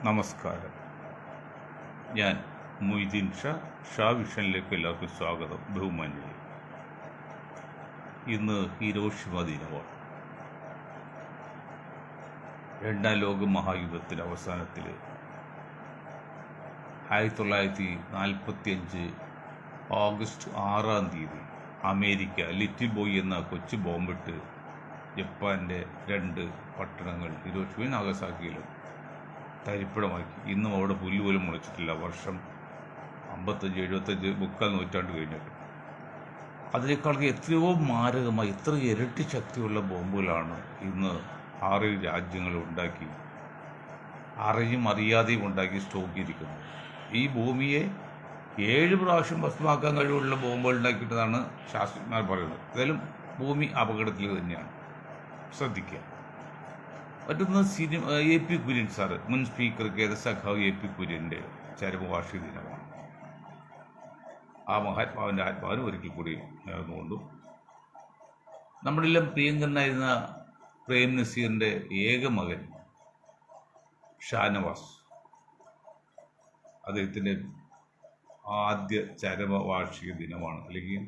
നമസ്കാരം. ഞാൻ മൊയ്തീൻ ഷാ വിഷനിലേക്ക് എല്ലാവർക്കും സ്വാഗതം. ബഹുമാന്യരെ, ഇന്ന് ഹിരോഷിമ ദിനമാണ്. രണ്ടാം ലോക മഹായുദ്ധത്തിൻ്റെ അവസാനത്തിൽ 1945 ഓഗസ്റ്റ് 6 അമേരിക്ക ലിറ്റിൽ ബോയ് എന്ന കൊച്ചു ബോംബിട്ട് ജപ്പാൻ്റെ 2 പട്ടണങ്ങൾ ഹിരോഷിമയും നാഗസാക്കിയിലും തരിപ്പിടമാക്കി. ഇന്നും അവിടെ പുല്ല് പോലും മുളച്ചിട്ടില്ല. വർഷം 55-75 മുക്കാൽ നൂറ്റാണ്ട് കഴിഞ്ഞിട്ട്. അതിനേക്കാൾ എത്രയോ മാരകമായി, എത്ര ഇരട്ടി ശക്തിയുള്ള ബോംബുകളാണ് ഇന്ന് 6 രാജ്യങ്ങൾ ഉണ്ടാക്കി, അറിഞ്ഞും അറിയാതെയും ഉണ്ടാക്കി സ്റ്റോക്ക് ചെയ്തിരിക്കുന്നത്. ഈ ഭൂമിയെ 7 പ്രാവശ്യം ഭസ്മാക്കാൻ കഴിവുള്ള ബോംബുകൾ ഉണ്ടാക്കിയിട്ടതാണ് ശാസ്ത്രജ്ഞന്മാർ പറയുന്നത്. ഏതായാലും ഭൂമി അപകടത്തിൽ തന്നെയാണ്, ശ്രദ്ധിക്കുക. മറ്റൊന്ന് എ പി കുര്യൻ സാറ്, മുൻ സ്പീക്കർ സഖാവ് എ പി കുര്യൻ്റെ ചരമവാർഷിക ദിനമാണ്. ആ മഹാത്മാവിൻ്റെ ആത്മാവിന് ഒരിക്കൽ കൂടി നേർന്നുകൊണ്ടും നമ്മളെല്ലാം പ്രിയങ്കരനായിരുന്ന പ്രേം നസീറിൻ്റെ ഏക മകൻ ഷാനവാസ്, അദ്ദേഹത്തിൻ്റെ ആദ്യ ചരമവാർഷിക ദിനമാണ്, അല്ലെങ്കിൽ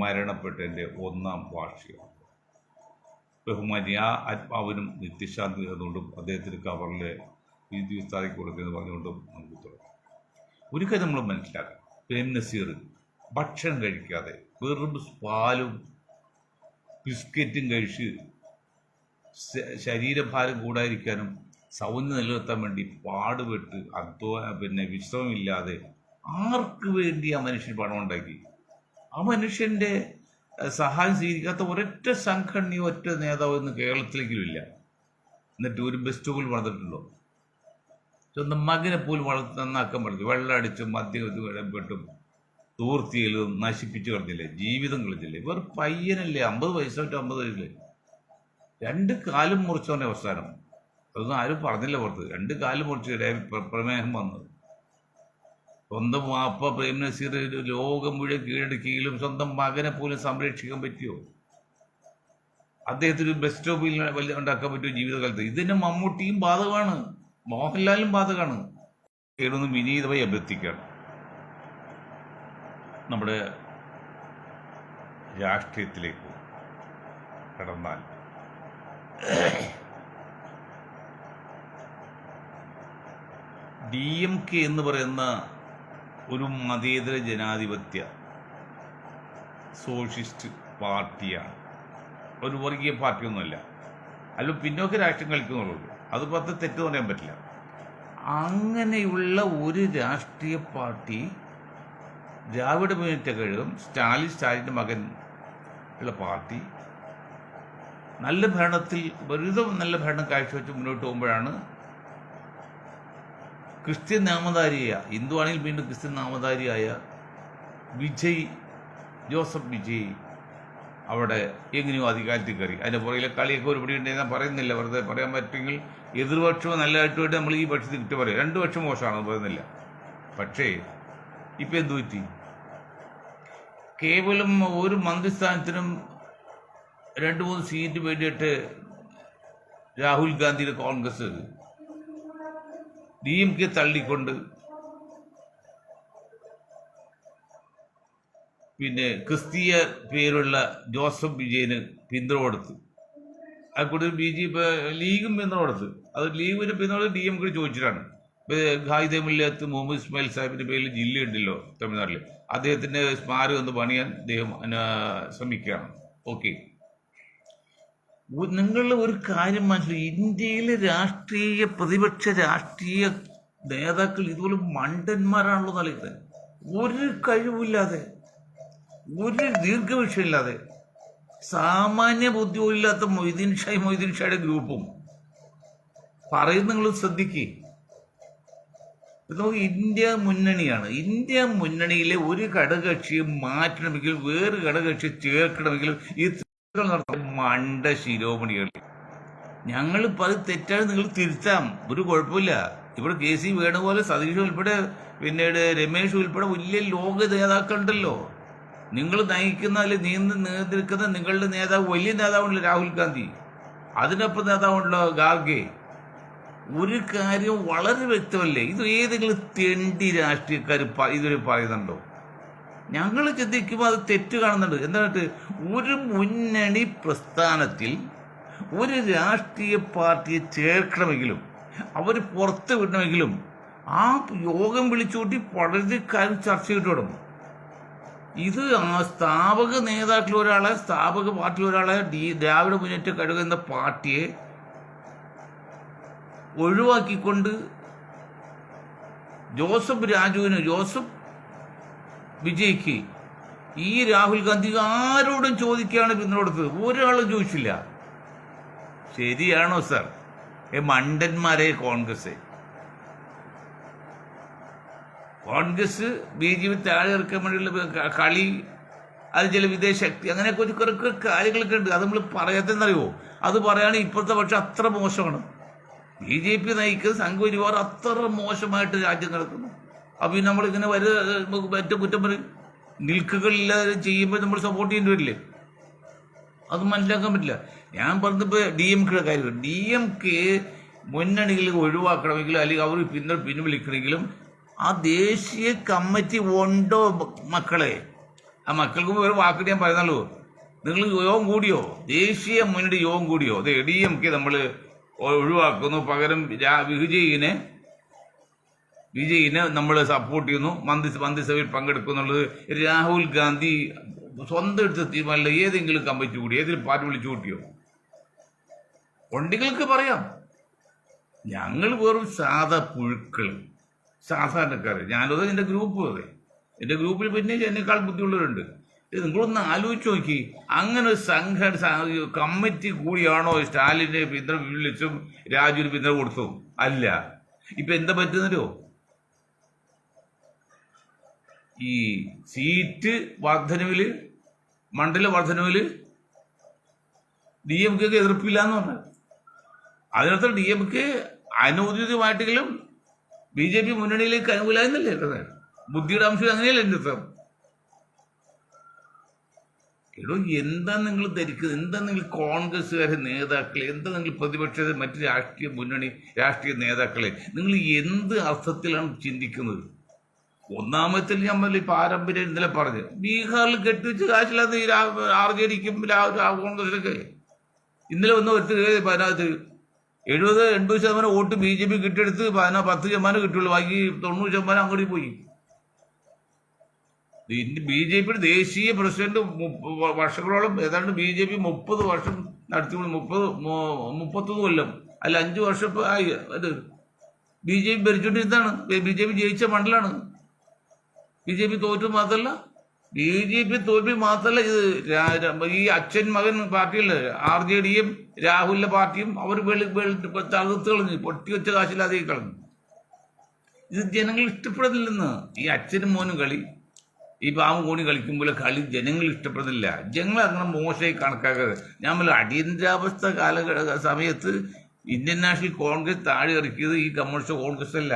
മരണപ്പെട്ടതിൻ്റെ 1ാം വാർഷികം. ബഹുമാനി ആ ആത്മാവിനും നിത്യശാന്തി നേർന്നുകൊണ്ടും അദ്ദേഹത്തിന് കവറിലെ വിധി സ്ഥാപിക്ക് കൊടുക്കുന്നത് പറഞ്ഞുകൊണ്ടും നമുക്ക് തുടങ്ങാം. ഒരു കാര്യം നമ്മൾ മനസ്സിലാക്കാം, പ്രേം നസീർ ഭക്ഷണം കഴിക്കാതെ വെറും പാലും ബിസ്ക്കറ്റും കഴിച്ച് ശരീരഭാരം കൂടാതിരിക്കാനും സൗന്ദര്യം നിലനിർത്താൻ വേണ്ടി പാടുപെട്ട് വിശ്രമമില്ലാതെ ആർക്ക് വേണ്ടി ആ മനുഷ്യൻ പണം ഉണ്ടാക്കി. ആ മനുഷ്യൻ്റെ സഹായം സ്വീകരിക്കാത്ത ഒരൊറ്റ സംഘടനയോ ഒറ്റ നേതാവോ ഇന്ന് കേരളത്തിലെങ്കിലും ഇല്ല. എന്നിട്ട് ഒരു ബെസ്റ്റ് പോലും വളർന്നിട്ടുണ്ടോ? സ്വന്തം മകനെ പോലും നന്നാക്കാൻ പറ്റും. വെള്ളം അടിച്ചും മദ്യം ഇടപെട്ടും തൂർത്തിയിലും നശിപ്പിച്ചു കളഞ്ഞില്ലേ, ജീവിതം കളഞ്ഞില്ലേ. വേറെ പയ്യനല്ലേ, 50 വയസ്സോട്ട് 50 വയസ്സില്ലേ, 2 കാലും മുറിച്ചവൻ്റെ അവസാനം. അതൊന്നും ആരും പറഞ്ഞില്ല പുറത്ത്. 2 കാലും മുറിച്ച് പ്രമേഹം വന്നത്. സ്വന്തം വാപ്പ പ്രേം നസീർ ലോകം മുഴുവൻ കീഴടക്കിയെങ്കിലും സ്വന്തം മകനെ പോലും സംരക്ഷിക്കാൻ പറ്റുമോ? അദ്ദേഹത്തിന് ബസ് സ്റ്റോപ്പിൽ ഉണ്ടാക്കാൻ പറ്റുമോ ജീവിതകാലത്ത്? ഇതിന് മമ്മൂട്ടിയും ബാധകമാണ്, മോഹൻലാലും ബാധകമാണ്. ഏതൊന്ന് വിനീതമായി അഭ്യർത്ഥിക്കുകയാണ്, നമ്മുടെ രാഷ്ട്രീയത്തിലേക്ക് കടന്നാൽ DMK എന്ന് പറയുന്ന ഒരു മതേതര ജനാധിപത്യ സോഷ്യലിസ്റ്റ് പാർട്ടിയാണ്, ഒരു വർഗീയ പാർട്ടിയൊന്നുമല്ല. അല്ല പിന്നോക്ക രാഷ്ട്രീയം കളിക്കുന്നുള്ളൂ, അത് പത്ത് തെറ്റ് പറയാൻ പറ്റില്ല. അങ്ങനെയുള്ള ഒരു രാഷ്ട്രീയ പാർട്ടി ദ്രാവിഡ മുന്നേറ്റ കഴകം, സ്റ്റാലിൻ്റെ മകൻ ഉള്ള പാർട്ടി നല്ല ഭരണത്തിൽ വെറുതെ നല്ല ഭരണം കാഴ്ചവെച്ച് മുന്നോട്ട് പോകുമ്പോഴാണ് ക്രിസ്ത്യൻ നാമധാരിയായ, ഹിന്ദു ആണെങ്കിൽ വീണ്ടും ക്രിസ്ത്യൻ നാമധാരിയായ ജോസഫ് വിജയ് അവിടെ എങ്ങനെയോ അധികാരത്തിൽ കയറി. അതിൻ്റെ പുറകിലെ കളിയൊക്കെ ഒരുപടി ഉണ്ടെന്ന് ഞാൻ പറയുന്നില്ല, വെറുതെ പറയാൻ പറ്റുമെങ്കിൽ എതിർപക്ഷവും നല്ലതായിട്ട് വേണ്ടി നമ്മൾ ഈ പക്ഷത്തിൽ കിട്ടി പറയാം. 2 പക്ഷം മോശമാണെന്ന് പറയുന്നില്ല. പക്ഷേ ഇപ്പം എന്തു പറ്റി? കേവലം ഒരു മന്ത്രിസ്ഥാനത്തിനും 2-3 സീറ്റ് വേണ്ടിയിട്ട് രാഹുൽ ഗാന്ധിയുടെ കോൺഗ്രസ് DMK തള്ളിക്കൊണ്ട് ക്രിസ്തീയ പേരുള്ള ജോസഫ് വിജയന് പിന്തുണ കൊടുത്ത്, അതുകൂടി ലീഗും പിന്തുണ കൊടുത്ത്. അത് ലീഗിന് പിന്തുണ DMK ചോദിച്ചിട്ടാണ്. ഖായിദമില്ലത്ത് മുഹമ്മദ് ഇസ്മായിൽ സാഹിബിൻ്റെ പേരിൽ ജില്ലയുണ്ടല്ലോ തമിഴ്നാട്ടിൽ, അദ്ദേഹത്തിൻ്റെ സ്മാരകം ഒന്ന് പണിയാൻ അദ്ദേഹം ശ്രമിക്കുകയാണ്. ഓക്കെ, നിങ്ങളുടെ ഒരു കാര്യം മനസ്സിലായി, ഇന്ത്യയിലെ പ്രതിപക്ഷ രാഷ്ട്രീയ നേതാക്കൾ ഇതുപോലെ മണ്ടന്മാരാണല്ലോ നൽകുന്നത്. ഒരു കഴിവില്ലാതെ, ഒരു ദീർഘവീക്ഷയില്ലാതെ, സാമാന്യ ബുദ്ധിയില്ലാത്ത മൊയ്തീൻ ഷായുടെ ഗ്രൂപ്പും പറയുന്നത് നിങ്ങൾ ശ്രദ്ധിക്കുക. നമുക്ക് ഇന്ത്യ മുന്നണിയാണ്. ഇന്ത്യ മുന്നണിയിലെ ഒരു ഘടകകക്ഷിയെ മാറ്റണമെങ്കിൽ വേറെ ഘടകകക്ഷിയെ ചേർക്കണമെങ്കിലും ഈ മണ്ട ശിരോമണികൾ. ഞങ്ങൾ അത് തെറ്റാണ്, നിങ്ങൾ തിരുത്താം, ഒരു കുഴപ്പമില്ല. ഇവിടെ KC വേണുപോലെ സതീഷ് ഉൾപ്പെടെ പിന്നീട് രമേശ് ഉൾപ്പെടെ വലിയ ലോക നേതാക്കളുണ്ടല്ലോ. നിങ്ങൾ നയിക്കുന്ന അല്ലെങ്കിൽ നിയന്ത്രിക്കുന്ന നിങ്ങളുടെ നേതാവ് വലിയ നേതാവുണ്ടല്ലോ രാഹുൽ ഗാന്ധി, അതിനൊപ്പം നേതാവുണ്ടല്ലോ ഖാർഗെ. ഒരു കാര്യം വളരെ വ്യക്തമല്ലേ? ഇത് ഏതെങ്കിലും തെണ്ടി രാഷ്ട്രീയക്കാർ ഇതുവരെ പറയുന്നുണ്ടോ? ഞങ്ങൾ ചിന്തിക്കുമ്പോൾ അത് തെറ്റ് കാണുന്നുണ്ട്. എന്തായിട്ട് ഒരു മുന്നണി പ്രസ്ഥാനത്തിൽ ഒരു രാഷ്ട്രീയ പാർട്ടിയെ ചേർക്കണമെങ്കിലും അവർ പുറത്ത് വിടണമെങ്കിലും ആ യോഗം വിളിച്ചുകൂട്ടി വളരെ കാര്യം ചർച്ച ചെയ്തിട്ട് തുടങ്ങും. ഇത് ആ സ്ഥാപക നേതാക്കളിൽ ഒരാളെ, സ്ഥാപക പാർട്ടിയിൽ ഒരാളെ, ദ്രാവിഡ മുന്നേറ്റ കഴകം എന്ന പാർട്ടിയെ ഒഴിവാക്കിക്കൊണ്ട് ജോസഫ് വിജയ്ക്ക് ഈ രാഹുൽ ഗാന്ധി ആരോടും ചോദിക്കുകയാണ് പിന്തുണ ഒരാളും ചോദിച്ചില്ല. ശരിയാണോ സാർ? മണ്ടന്മാരെ കോൺഗ്രസ് BJP താഴെ ഇറക്കാൻ വേണ്ടിയുള്ള കളി, അത് ചില വിദേശ ശക്തി, അങ്ങനെ കുറച്ച് കാര്യങ്ങളൊക്കെ ഉണ്ട്. അത് നമ്മൾ പറയാത്തെന്നറിയോ? അത് പറയുകയാണെങ്കിൽ ഇപ്പോഴത്തെ പക്ഷെ അത്ര മോശമാണ്. BJP നയിക്കുന്ന സംഘപരിവാർ അത്ര മോശമായിട്ട് രാജ്യം നടക്കുന്നു. അപ്പം പിന്നെ നമ്മളിങ്ങനെ ഏറ്റവും കുറ്റം പറയും, നിൽക്കുകളില്ലാതെ ചെയ്യുമ്പോൾ നമ്മൾ സപ്പോർട്ട് ചെയ്യേണ്ടി വരില്ലേ? അത് മനസ്സിലാക്കാൻ പറ്റില്ല. ഞാൻ പറഞ്ഞപ്പോൾ DMK കാര്യം, DMK മുന്നണികൾ ഒഴിവാക്കണമെങ്കിലും അല്ലെങ്കിൽ അവർ പിൻവലിക്കണമെങ്കിലും ആ ദേശീയ കമ്മിറ്റി ഉണ്ടോ മക്കളെ? ആ മക്കൾക്ക് ഒരു വാക്കിട്ട് ഞാൻ പറയുന്നുള്ളൂ. നിങ്ങൾ യോഗം കൂടിയോ? ദേശീയ മുന്നണി യോഗം കൂടിയോ? അത് DMK നമ്മൾ ഒഴിവാക്കുന്നു, പകരം വിജയിനെ നമ്മൾ സപ്പോർട്ട് ചെയ്യുന്നു, മന്ത്രിസഭയിൽ പങ്കെടുക്കുന്നുള്ളത് രാഹുൽ ഗാന്ധി സ്വന്തം എടുത്ത തീരുമാനമില്ല. ഏതെങ്കിലും കമ്മിറ്റി കൂടി, ഏതെങ്കിലും പാർട്ടി വിളിച്ചു കൂട്ടിയോ? കൊണ്ടികൾക്ക് പറയാം. ഞങ്ങൾ വെറും സാധാ പുഴുക്കൾ, സാധാരണക്കാർ. ഞാനത് എൻ്റെ ഗ്രൂപ്പ്, എൻ്റെ ഗ്രൂപ്പിൽ പിന്നെ എന്നേക്കാൾ ബുദ്ധിയുള്ളവരുണ്ട്. നിങ്ങളൊന്ന് ആലോചിച്ച് നോക്കി, അങ്ങനെ ഒരു കമ്മിറ്റി കൂടിയാണോ സ്റ്റാലിനെ പിന്തുണ വിളിച്ചും രാജുവിന് പിന്തുണ കൊടുത്തു? അല്ല. ഇപ്പൊ എന്താ പറ്റുന്നല്ലോ? ഈ സീറ്റ് വർധനവില്, മണ്ഡല വർധനവില് DMK എതിർപ്പില്ല എന്ന് പറഞ്ഞാൽ അതിനർത്ഥം DMK അനൗദ്യോഗികമായിട്ടെങ്കിലും BJP മുന്നണിയിലേക്ക് അനുകൂലമായിരുന്നല്ലേ? ബുദ്ധിയുടെ അംശം അങ്ങനെയല്ല എൻ്റെ അർത്ഥം. എന്താ നിങ്ങൾ ധരിക്കുന്നത്? എന്താ നിങ്ങൾ കോൺഗ്രസ്സുകാരെ നേതാക്കളെ, എന്താ നിങ്ങൾ പ്രതിപക്ഷ മറ്റ് രാഷ്ട്രീയ മുന്നണി രാഷ്ട്രീയ നേതാക്കളെ, നിങ്ങൾ എന്ത് അർത്ഥത്തിലാണ് ചിന്തിക്കുന്നത്? ഒന്നാമത്തിൽ നമ്മൾ ഈ പാരമ്പര്യം ഇന്നലെ പറഞ്ഞു, ബീഹാറിൽ കെട്ടിവെച്ച് കാശില്ലാത്ത ഈ RJDക്കും കോൺഗ്രസിലൊക്കെ ഇന്നലെ ഒന്ന് അതിനകത്ത് 70-80% വോട്ട് BJP കിട്ടിയെടുത്ത് 10% കിട്ടുള്ളൂ, ബാക്കി 90% അങ്ങോട്ട് പോയി. BJPയുടെ ദേശീയ പ്രസിഡന്റ് വർഷങ്ങളോളം, ഏതാണ്ട് BJP 30 വർഷം നടത്തി, 31 കൊല്ലം അല്ല 5 വർഷം ആയി. അത് BJP ഭരിച്ചുകൊണ്ടിരുന്നതാണ്. BJP ജയിച്ച മണ്ഡലമാണ്. BJP തോറ്റു മാത്രമല്ല, BJP തോൽവി മാത്രമല്ല, ഇത് ഈ അച്ഛൻ മകൻ പാർട്ടിയല്ലേ RJDയും രാഹുലിന്റെ പാർട്ടിയും അവർ തകർത്ത് കളഞ്ഞു, പൊട്ടിവെച്ച കാശില്ലാതെ കളഞ്ഞു. ഇത് ജനങ്ങൾ ഇഷ്ടപ്പെടുന്നില്ലെന്ന്. ഈ അച്ഛനും മോനും കളി, ഈ പാവം കൂടി കളിക്കുമ്പോൾ കളി ജനങ്ങൾ ഇഷ്ടപ്പെടുന്നില്ല. ജനങ്ങൾ അങ്ങനെ മോശമായി കണക്കാക്കാതെ, ഞാൻ അടിയന്തരാവസ്ഥ സമയത്ത് ഇന്ത്യൻ നാഷണൽ കോൺഗ്രസ് താഴെ ഇറക്കിയത് ഈ കമ്മ്യൂണിസ്റ്റ് കോൺഗ്രസ് അല്ല,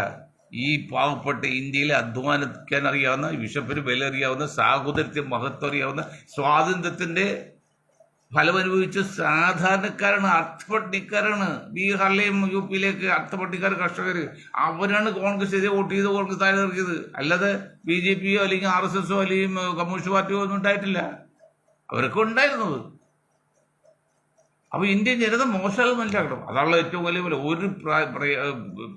ഈ പാവപ്പെട്ട ഇന്ത്യയിലെ അധ്വാനിക്കാൻ അറിയാവുന്ന, വിശപ്പിന് വില അറിയാവുന്ന, സാഹോദര്യത്തിന് മഹത്വം അറിയാവുന്ന, സ്വാതന്ത്ര്യത്തിന്റെ ഫലമനുഭവിച്ച സാധാരണക്കാരാണ്, അർത്ഥപട്ടിക്കാരാണ്. ബീഹാറിലെയും UPയിലേക്ക് അർത്ഥപട്ടിക്കാർ, കർഷകർ, അവരാണ് കോൺഗ്രസ് വോട്ട് ചെയ്ത് കോൺഗ്രസ് താഴെ ഇറക്കിയത്. അല്ലാതെ BJPയോ അല്ലെങ്കിൽ RSSോ അല്ലെങ്കിൽ കമ്മ്യൂണിസ്റ്റ് പാർട്ടിയോ ഒന്നും ഉണ്ടായിട്ടില്ല. അവരൊക്കെ ഉണ്ടായിരുന്നത്. അപ്പൊ ഇന്ത്യൻ ജനത മോശമാകും മനസ്സിലാക്കണം. അതാണല്ലോ ഏറ്റവും വലിയ പോലെ. ഒരു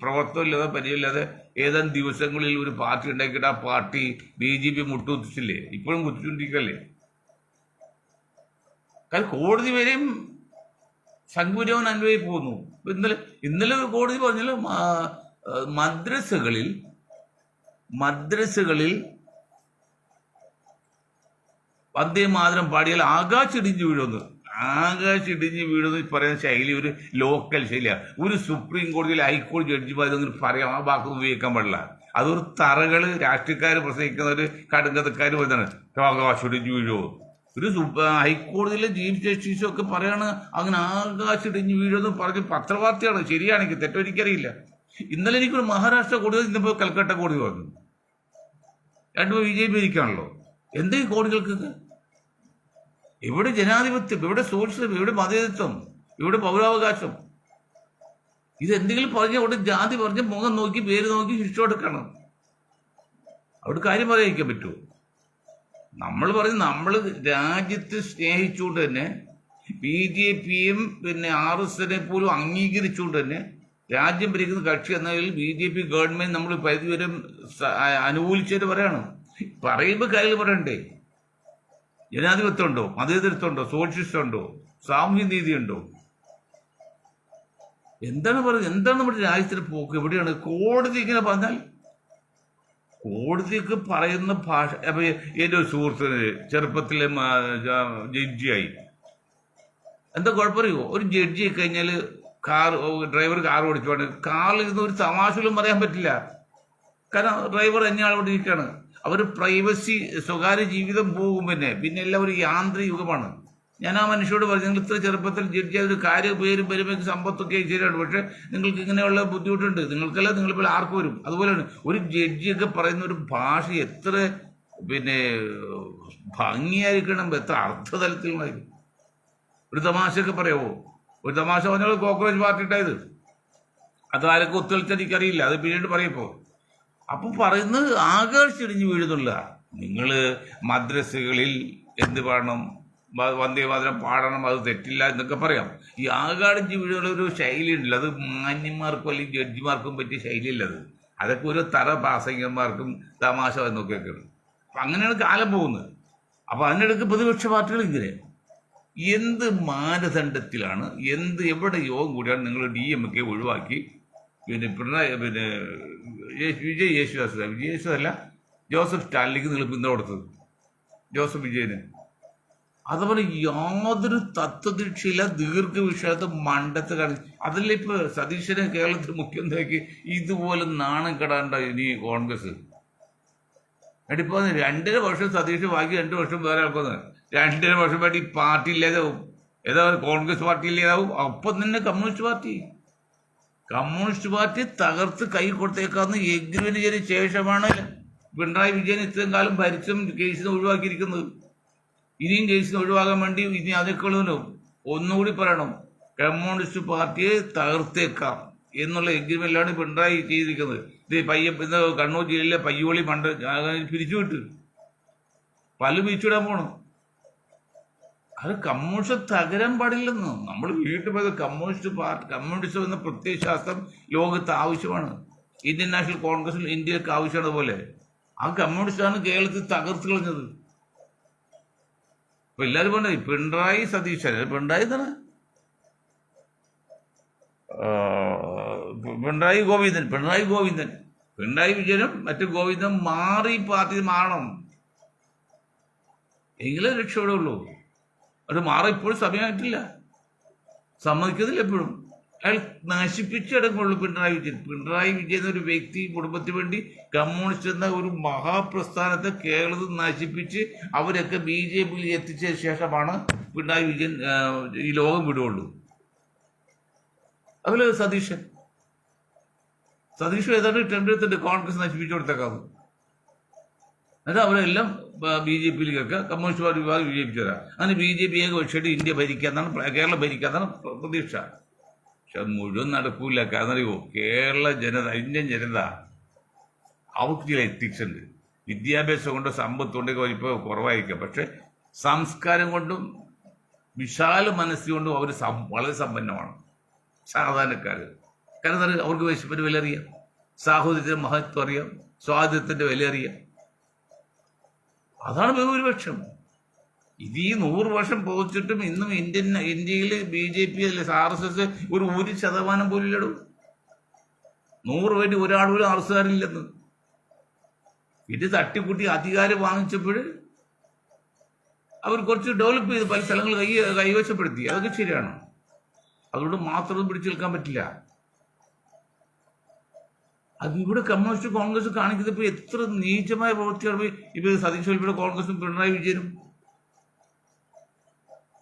പ്രവർത്തനമില്ലാതെ പരിചയമില്ലാതെ ഏതാനും ദിവസങ്ങളിൽ ഒരു പാർട്ടി ഉണ്ടാക്കിയിട്ട് ആ പാർട്ടി BJP മുട്ടുകുത്തിച്ചില്ലേ? ഇപ്പോഴും കുത്തിച്ചുകൊണ്ടിരിക്കല്ലേ? കാരണം കോടതി വരെയും സംഘപരിവാർ അനുഭവി പോകുന്നു. ഇന്നലെ കോടതി പറഞ്ഞാൽ മദ്രസകളിൽ വന്ദേമാതരം പാടിയാൽ ആകാശം ഇടിഞ്ഞു വീഴുന്നു. ആകാശം ഇടിഞ്ഞ് വീഴുന്നു പറയുന്ന ശൈലി ഒരു ലോക്കൽ ശൈലിയാണ്. ഒരു സുപ്രീം കോടതിയിൽ ഹൈക്കോടതി ജഡ്ജിമാർ ഇതൊന്നും പറയാം, ആ വാക്കൊന്നും ഉപയോഗിക്കാൻ പാടില്ല. അതൊരു തറകള് രാഷ്ട്രീയക്കാർ പ്രസംഗിക്കുന്നവർ, കടുങ്കഥക്കാർ പറയുന്നതാണ് ആകാശം ഇടിഞ്ഞു വീഴുമോ. ഒരു ഹൈക്കോടതിയിലെ ചീഫ് ജസ്റ്റിസും ഒക്കെ പറയാണ് അങ്ങനെ ആകാശം ഇടിഞ്ഞു വീഴുമെന്ന് പറഞ്ഞ് പത്രവാർത്തയാണ്. ശരിയാണെങ്കിൽ തെറ്റൊരിക്കറിയില്ല. ഇന്നലെ എനിക്കൊരു മഹാരാഷ്ട്ര കോടതി, ഇന്നിപ്പോ കൽക്കട്ട കോടതി പറഞ്ഞു. രണ്ടും BJP ഇരിക്കാണല്ലോ. എന്താ ഈ കോടതികൾക്ക്? എവിടെ ജനാധിപത്യം, എവിടെ സോഷ്യലിസം, എവിടെ മതേതത്വം, എവിടെ പൗരാവകാശം? ഇതെന്തെങ്കിലും പറഞ്ഞ അവിടെ ജാതി പറഞ്ഞ് മുഖം നോക്കി പേര് നോക്കി ശിക്ഷ കൊടുക്കണം. അവിടെ കാര്യം പറയാതിരിക്കാൻ പറ്റുമോ? നമ്മൾ പറയും നമ്മൾ രാജ്യത്തെ സ്നേഹിച്ചുകൊണ്ട് തന്നെ BJPയും പിന്നെ RSSനെ പോലും അംഗീകരിച്ചുകൊണ്ട് തന്നെ രാജ്യം ഭരിക്കുന്ന കക്ഷി എന്നതിൽ BJP ഗവൺമെന്റ് നമ്മൾ പരിധിവരെ അനുകൂലിച്ചിട്ട് പറയാണ്. പറയുമ്പോൾ കാര്യങ്ങൾ പറയണ്ടേ? ജനാധിപത്യം ഉണ്ടോ, മതേതരത്വം ഉണ്ടോ, സോഷ്യലിസ്റ്റ് ഉണ്ടോ, സാമൂഹ്യ നീതി ഉണ്ടോ? എന്താണ് പറയുന്നത്? എന്താണ് നമ്മുടെ രാജ്യത്തിന് പോക്ക്? എവിടെയാണ്? കോടതി ഇങ്ങനെ പറഞ്ഞാൽ കോടതിക്ക് പറയുന്ന ഭാഷ. അപ്പൊ എൻ്റെ ഒരു സുഹൃത്തിന് ചെറുപ്പത്തിലെ ജഡ്ജിയായി. എന്താ കുഴപ്പമറിയോ? ഒരു ജഡ്ജി ആയി കഴിഞ്ഞാൽ ഡ്രൈവർ കാർ ഓടിച്ചുകൊണ്ട് കാറിൽ ഇരുന്ന് ഒരു തമാശകളും പറയാൻ പറ്റില്ല. കാരണം ഡ്രൈവർ അവിടെ ഇരിക്കുകയാണ്. അവർ പ്രൈവസി, സ്വകാര്യ ജീവിതം പോകും. പിന്നെ എല്ലാം ഒരു യാന്ത്രിക യുഗമാണ്. ഞാൻ ആ മനുഷ്യരോട് പറഞ്ഞു, നിങ്ങൾ ഇത്ര ചെറുപ്പത്തിൽ ജഡ്ജി ഒരു കാര്യം പേരും വരുമ്പോൾ സമ്പത്തൊക്കെ ശരിയാണ്, പക്ഷെ നിങ്ങൾക്ക് ഇങ്ങനെയുള്ള ബുദ്ധിമുട്ടുണ്ട്. നിങ്ങൾക്കല്ല, നിങ്ങളിപ്പോൾ ആർക്കും വരും. അതുപോലെയാണ് ഒരു ജഡ്ജിയൊക്കെ പറയുന്ന ഒരു ഭാഷ എത്ര പിന്നെ ഭംഗിയായിരിക്കണം, എത്ര അർത്ഥതലത്തിലുണ്ടായിരിക്കും. ഒരു തമാശയൊക്കെ പറയാവോ? ഒരു തമാശ പറഞ്ഞാൽ കോക്രോച്ച് പാർട്ടി ഉണ്ടായത് അത് ആരൊക്കെ ഒത്തുകളിച്ചാൽ എനിക്കറിയില്ല, അത് പിന്നീട് പറയപ്പോ. അപ്പൊ പറയുന്നത് ആകാശിടിഞ്ഞ് വീഴുന്നില്ല. നിങ്ങൾ മദ്രസകളിൽ എന്ത് പാടണം, വന്ദേമാതരം പാടണം, അത് തെറ്റില്ല എന്നൊക്കെ പറയാം. ഈ ആകാടിഞ്ച് വീഴുന്ന ഒരു ശൈലി ഉണ്ടല്ലോ, അത് മാന്യന്മാർക്കും അല്ലെങ്കിൽ ജഡ്ജിമാർക്കും പറ്റിയ ശൈലിയല്ലത്. അതൊക്കെ ഒരു തറ പാസംഗന്മാർക്കും തമാശ എന്നൊക്കെയാണ്. അപ്പം അങ്ങനെയാണ് കാലം പോകുന്നത്. അപ്പം അതിനിടയ്ക്ക് പ്രതിപക്ഷ പാർട്ടികൾ ഇങ്ങനെ എന്ത് മാനദണ്ഡത്തിലാണ്, എവിടെ യോഗം കൂടിയാണ് നിങ്ങൾ DMK ഒഴിവാക്കി പിന്നെ വിജയ് യേശുദാസല്ല ജോസഫ് സ്റ്റാലിനിക്ക് നിങ്ങൾ പിന്തുണ കൊടുത്തത്, ജോസഫ് വിജയന്. അതുപോലെ യാതൊരു തത്വദീക്ഷയില്ല, ദീർഘവിഷയത്ത് മണ്ടത്ത് കാണി. അതല്ല ഇപ്പൊ സതീശനെ കേരളത്തിൽ മുഖ്യമന്ത്രിക്ക് ഇതുപോലെ നാണം കെടാണ്ട ഇനി കോൺഗ്രസ്. എന്നിട്ടിപ്പോ 2.5 വർഷം സതീഷ്, ബാക്കി 2 വർഷം വേറെ ആൾക്കൊന്ന് 2.5 വർഷം വേണ്ടി പാർട്ടി ഇല്ലാതാവും. ഏതാ കോൺഗ്രസ് പാർട്ടി ഇല്ലാതാവും. അപ്പം തന്നെ കമ്മ്യൂണിസ്റ്റ് പാർട്ടി തകർത്ത് കൈ കൊടുത്തേക്കാവുന്ന എഗ്രിമെന്റ് ചെയ്ത ശേഷമാണ് പിണറായി വിജയൻ ഇത്രയും കാലം ഭരിച്ചും കേസിനെ ഒഴിവാക്കിയിരിക്കുന്നത്. ഇനിയും കേസിന് ഒഴിവാക്കാൻ വേണ്ടി ഇനി അതൊക്കെ ഒന്നുകൂടി പറയണം, കമ്മ്യൂണിസ്റ്റ് പാർട്ടിയെ തകർത്തേക്കാം എന്നുള്ള എഗ്രിമെന്റിലാണ് പിണറായി ചെയ്തിരിക്കുന്നത്. ഇന്ന് കണ്ണൂർ ജില്ലയിലെ പയ്യോളി പിരിച്ചുവിട്ട് പലരും പിരിച്ചുവിടാൻ പോണം. അത് കമ്മ്യൂണിസ്റ്റ് തകരാൻ പാടില്ലെന്ന് നമ്മൾ വീട്ടിൽ പോയത്. കമ്മ്യൂണിസ്റ്റ് എന്ന പ്രത്യയശാസ്ത്രം ലോകത്ത് ആവശ്യമാണ്. ഇന്ത്യൻ നാഷണൽ കോൺഗ്രസിൽ ഇന്ത്യക്ക് ആവശ്യമാണ്. പോലെ ആ കമ്മ്യൂണിസ്റ്റാണ് കേരളത്തിൽ തകർത്ത് കളഞ്ഞത്. അപ്പൊ എല്ലാവരും പറഞ്ഞത് പിണറായി സതീശൻ, പിണറായി ഗോവിന്ദൻ, പിണറായി വിജയനും മറ്റു ഗോവിന്ദൻ മാറി പാർട്ടി മാറണം, എങ്കിലേ രക്ഷപ്പെടുള്ളൂ. അത് മാറി ഇപ്പോഴും സമയമായിട്ടില്ല, സമ്മതിക്കുന്നില്ല. എപ്പോഴും അയാൾ നശിപ്പിച്ചടങ്ങുള്ളൂ പിണറായി വിജയൻ ഒരു വ്യക്തി, കുടുംബത്തിന് വേണ്ടി കമ്മ്യൂണിസ്റ്റ് എന്ന ഒരു മഹാപ്രസ്ഥാനത്തെ കേരളത്തിൽ നശിപ്പിച്ച് അവരൊക്കെ BJPയിൽ എത്തിച്ച ശേഷമാണ് പിണറായി വിജയൻ ഈ ലോകം വിടുകയുള്ളൂ. അതുപോലെ സതീഷ് ഏതാണ്ട് ടെൻഡർ കോൺഗ്രസ് നശിപ്പിച്ചു കൊടുത്തേക്കാന്ന്. എന്നിട്ട് അവരെല്ലാം BJPയിലേക്കൊക്കെ കമ്മ്യൂണിസ്റ്റ് പാർട്ടി വിഭാഗം BJP തരാം. അങ്ങനെ BJPയെ വെച്ചിട്ട് ഇന്ത്യ ഭരിക്കാന്നാണ്, കേരളം ഭരിക്കാന്നാണ് പ്രതീക്ഷ. പക്ഷെ അത് മുഴുവൻ നടക്കൂല. കാരണം അറിയോ, കേരള ജനത, ഇന്ത്യൻ ജനത അവർക്ക് ചില എത്തിക്സ് ഉണ്ട്. വിദ്യാഭ്യാസം കൊണ്ടോ സമ്പത്ത് കൊണ്ടൊക്കെ ഇപ്പോൾ കുറവായിരിക്കാം, പക്ഷെ സംസ്കാരം കൊണ്ടും വിശാല മനസ്സുകൊണ്ടും അവർ വളരെ സമ്പന്നമാണ് സാധാരണക്കാർ. കാരണം അവർക്ക് വിശപ്പിന്റെ വില അറിയാം, സാഹോദര്യത്തിന്റെ മഹത്വം അറിയാം, സ്വാതന്ത്ര്യത്തിന്റെ വില അറിയാം. അതാണ് ബഹുഭൂരിപക്ഷം. ഇത് ഈ 100 വർഷം പോച്ചിട്ടും ഇന്നും ഇന്ത്യയിൽ BJP അല്ലെ RSS ഒരു 1% പോലും ഇല്ലടും. 100 വേണ്ടി ഒരാൾ പോലും RSSകാരില്ലെന്ന്. ഇത് തട്ടിക്കൂട്ടി അധികാരം വാങ്ങിച്ചപ്പോൾ അവർ കുറച്ച് ഡെവലപ്പ് ചെയ്ത് പല സ്ഥലങ്ങൾ കൈവശപ്പെടുത്തി. അതൊക്കെ ശരിയാണ്. അതുകൊണ്ട് മാത്രം പിടിച്ചു നിൽക്കാൻ പറ്റില്ല. അത് ഇവിടെ കമ്മ്യൂണിസ്റ്റ് കോൺഗ്രസ് കാണിക്കുന്നത് ഇപ്പൊ എത്ര നീചമായ പ്രവൃത്തിയാണ് ഇപ്പൊ സതീഷ് ഉൾപ്പെടെ കോൺഗ്രസും പിണറായി വിജയനും.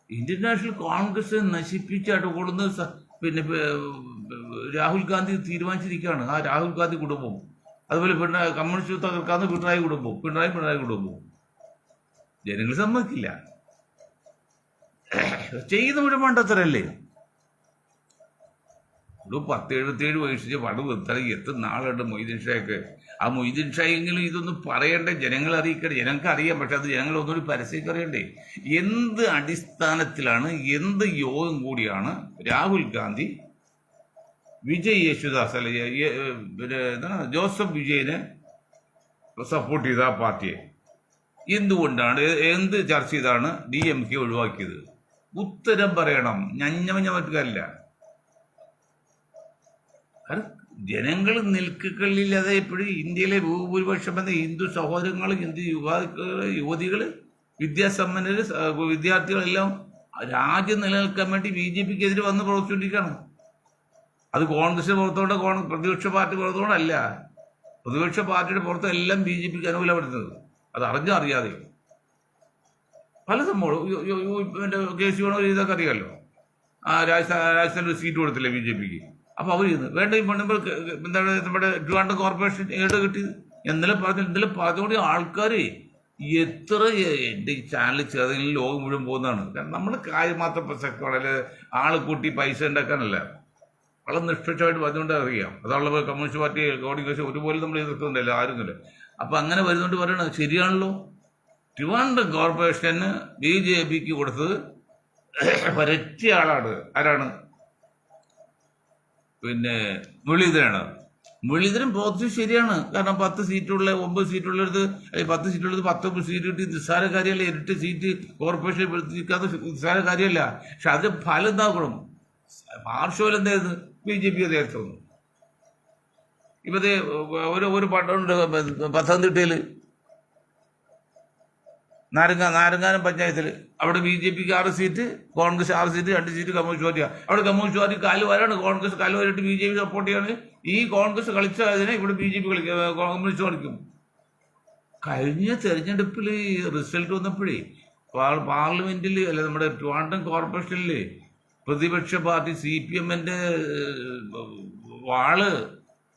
ഇന്ത്യൻ നാഷണൽ കോൺഗ്രസ് നശിപ്പിച്ചായിട്ട് കൊടുന്ന് പിന്നെ രാഹുൽ ഗാന്ധി തീരുമാനിച്ചിരിക്കുകയാണ്. ആ രാഹുൽ ഗാന്ധി കുടുംബം, അതുപോലെ കമ്മ്യൂണിസ്റ്റ് തകർക്കാവുന്ന പിണറായി കുടുംബവും ജനങ്ങൾ സമ്മതിക്കില്ല. ചെയ്യുന്ന മുഴുവൻ മണ്ടത്തരല്ലേ. ഒരു 10-77 വയസ്സിൽ പടം നിർത്തണമെങ്കിൽ എത്ര നാളുണ്ട് മൊയ്തീൻ ഷായ്ക്ക്. ആ മൊയ്തീൻ ഷായെങ്കിലും ഇതൊന്നും പറയണ്ടേ, ജനങ്ങളെ അറിയിക്കണ്ടേ. ജനങ്ങൾക്ക് അറിയാം, പക്ഷെ അത് ജനങ്ങൾ ഒന്നുകൂടി പരസ്യം അറിയണ്ടേ. എന്ത് അടിസ്ഥാനത്തിലാണ്, എന്ത് യോഗം കൂടിയാണ് രാഹുൽ ഗാന്ധി വിജയ് യേശുദാസ് അല്ലെ പിന്നെ എന്താണ് ജോസഫ് വിജയനെ സപ്പോർട്ട് ചെയ്ത ആ പാർട്ടിയെ എന്തുകൊണ്ടാണ്, എന്ത് ചർച്ച ചെയ്താണ് DMK ഒഴിവാക്കിയത്? ഉത്തരം പറയണം. ഞഞ്ഞമഞ്ഞ മറ്റുകാരില്ല. കാരണം ജനങ്ങൾ നിൽക്കുകളില്ലാതെ ഇപ്പോഴും ഇന്ത്യയിലെ ഭൂരിപക്ഷം എന്ന ഹിന്ദു സഹോദരങ്ങൾ, ഹിന്ദു യുവതികൾ, വിദ്യാസമ്പന്നർ, വിദ്യാർത്ഥികളെല്ലാം രാജ്യം നിലനിൽക്കാൻ വേണ്ടി BJPക്കെതിരെ വന്ന് പ്രവർത്തിച്ചുകൊണ്ടിരിക്കുകയാണ്. അത് കോൺഗ്രസ് പുറത്തോടെ, പ്രതിപക്ഷ പാർട്ടി പുറത്തോടല്ല. പ്രതിപക്ഷ പാർട്ടിയുടെ പുറത്ത് എല്ലാം BJPക്ക് അനുകൂലപ്പെടുന്നത്. അത് അറിയാതെയോ പല സംഭവം. കേസ് വേണോ ഇതൊക്കെ അറിയാമല്ലോ. രാജസ്ഥാനിൽ ഒരു സീറ്റ് കൊടുത്തില്ലേ BJPക്ക്. അപ്പോൾ അവർ വേണ്ട എന്താണ് നമ്മുടെ ട്രിവാൻഡ്രം കോർപ്പറേഷൻ ഏട് കിട്ടിയത് ഇന്നലെ പറഞ്ഞുകൊണ്ട് ആൾക്കാർ എത്ര എൻ്റെ ചാനൽ ചേർന്നെങ്കിലും ലോകം മുഴുവൻ പോകുന്നതാണ്. കാരണം നമ്മൾ കാര്യം മാത്രം പ്രസക്തമാണ്, അല്ലെ ആൾ കൂട്ടി പൈസ ഉണ്ടാക്കാനല്ല. വളരെ നിഷ്പക്ഷമായിട്ട് പറഞ്ഞുകൊണ്ട് അറിയാം. അതുള്ള കമ്മ്യൂണിസ്റ്റ് പാർട്ടി കോൺഗ്രസ് ഒരുപോലെ നമ്മൾ എതിർക്കുന്നുണ്ടല്ലോ, ആരുമില്ല. അപ്പം അങ്ങനെ വരുന്നുകൊണ്ട് പറയണത് ശരിയാണല്ലോ. ട്രിവാൻഡ്രം കോർപ്പറേഷന് BJPക്ക് കൊടുത്തത് ഒരൊറ്റ ആളാണ്. ആരാണ്? പിന്നെ മുരളീധരനാണ്. മുരളീധരൻ പോസ്റ്റ് ശരിയാണ്. കാരണം 10 സീറ്റുള്ള 9 സീറ്റുള്ളടുത്ത്, അല്ലെങ്കിൽ 10 സീറ്റുള്ളത് 19 സീറ്റ് കിട്ടി നിസ്സാര കാര്യമല്ല. 8 സീറ്റ് കോർപ്പറേഷൻ പ്രതിനിധിക്കാത്ത നിസ്സാര കാര്യമല്ല. പക്ഷെ അതിന് ഫലം എന്താക്കണം? പാർശ്വഫലം എന്തായിരുന്നു? BJP നേരത്തെ വന്നു. ഇപ്പത്തെ ഒരു പട്ടമുണ്ട് പത്തനംതിട്ടയിൽ, നാരങ്ങാനം പഞ്ചായത്തിൽ. അവിടെ BJPക്ക് 6 seat, Congress 6 seat, 2 seat communist പാർട്ടിയാണ്. അവിടെ കമ്മ്യൂണിസ്റ്റ് പാർട്ടി കാലുവാരാണ്, കോൺഗ്രസ് കാലുവാരായിട്ട് BJP സപ്പോർട്ട് ചെയ്യാണ്. ഈ കോൺഗ്രസ് കളിച്ചതിനെ ഇവിടെ BJP കമ്മ്യൂണിസ്റ്റ് കളിക്കും. കഴിഞ്ഞ തെരഞ്ഞെടുപ്പിൽ റിസൾട്ട് വന്നപ്പോഴേ പാർലമെന്റിൽ, അല്ല നമ്മുടെ ട്രിവാൻഡ്രം കോർപ്പറേഷനിൽ പ്രതിപക്ഷ പാർട്ടി CPMന്റെ വാള്